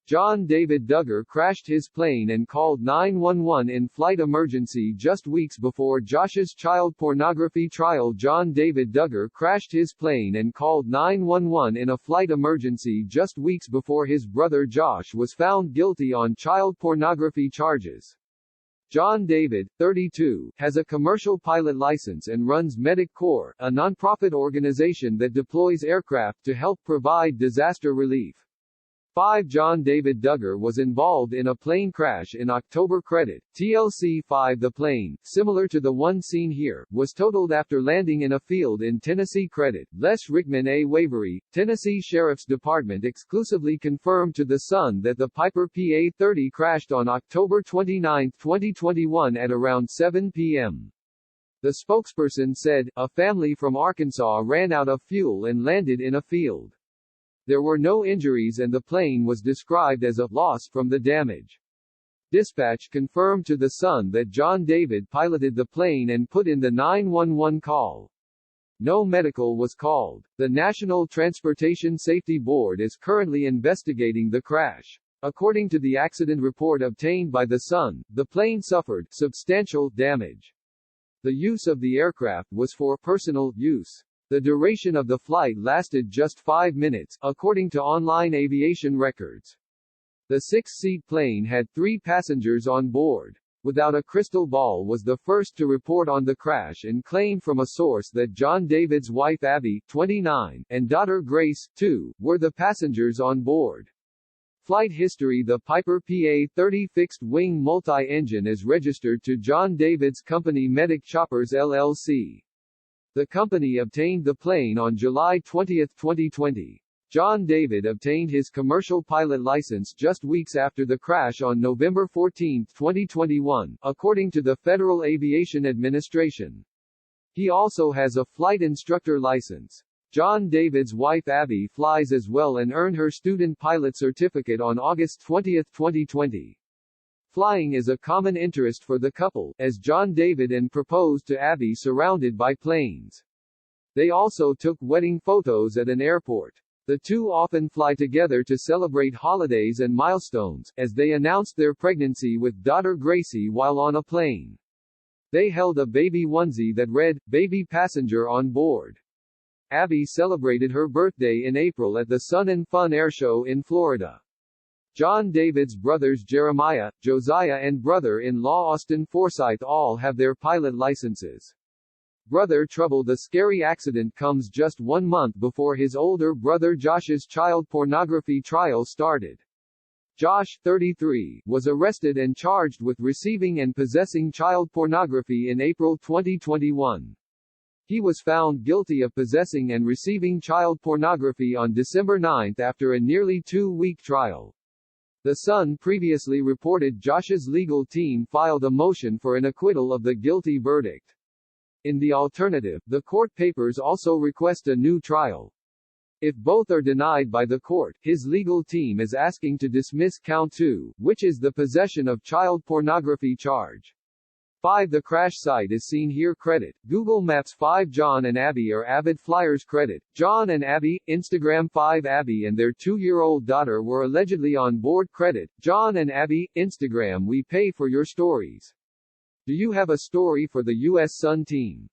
John David Duggar crashed his plane and called 911 in flight emergency just weeks before Josh's child pornography trial. John David Duggar crashed his plane and called 911 in a flight emergency just weeks before his brother Josh was found guilty on child pornography charges. John David, 32, has a commercial pilot license and runs Medic Corps, a nonprofit organization that deploys aircraft to help provide disaster relief. 5. John David Duggar was involved in a plane crash in October. Credit, TLC. 5. The plane, similar to the one seen here, was totaled after landing in a field in Tennessee. Credit, Les Rickman. A Waverly, Tennessee Sheriff's Department exclusively confirmed to The Sun that the Piper PA-30 crashed on October 29, 2021 at around 7 p.m. The spokesperson said, "A family from Arkansas ran out of fuel and landed in a field. There were no injuries and the plane was described as a loss from the damage." Dispatch confirmed to The Sun that John David piloted the plane and put in the 911 call. No medical was called. The National Transportation Safety Board is currently investigating the crash. According to the accident report obtained by The Sun, the plane suffered substantial damage. The use of the aircraft was for personal use. The duration of the flight lasted just 5 minutes, according to online aviation records. The 6-seat plane had 3 passengers on board. Without a Crystal Ball was the first to report on the crash and claimed from a source that John David's wife Abby, 29, and daughter Grace, 2, were the passengers on board. Flight history. The Piper PA-30 fixed-wing multi-engine is registered to John David's company Medic Choppers LLC. The company obtained the plane on July 20, 2020. John David obtained his commercial pilot license just weeks after the crash on November 14, 2021, according to the Federal Aviation Administration. He also has a flight instructor license. John David's wife Abby flies as well and earned her student pilot certificate on August 20, 2020. Flying is a common interest for the couple, as John David proposed to Abby surrounded by planes. They also took wedding photos at an airport. The two often fly together to celebrate holidays and milestones, as they announced their pregnancy with daughter Gracie while on a plane. They held a baby onesie that read, "Baby Passenger on Board." Abby celebrated her birthday in April at the Sun and Fun Air Show in Florida. John David's brothers Jeremiah, Josiah and brother-in-law Austin Forsyth all have their pilot licenses. Brother Trouble. The scary accident comes just 1 month before his older brother Josh's child pornography trial started. Josh, 33, was arrested and charged with receiving and possessing child pornography in April 2021. He was found guilty of possessing and receiving child pornography on December 9 after a nearly 2-week trial. The Sun previously reported Josh's legal team filed a motion for an acquittal of the guilty verdict. In the alternative, the court papers also request a new trial. If both are denied by the court, his legal team is asking to dismiss count 2, which is the possession of child pornography charge. 5. The crash site is seen here. Credit, Google Maps. 5. John and Abby are avid flyers. Credit, John and Abby, Instagram. 5. Abby and their 2-year-old daughter were allegedly on board. Credit, John and Abby, Instagram. We pay for your stories. Do you have a story for the U.S. Sun team?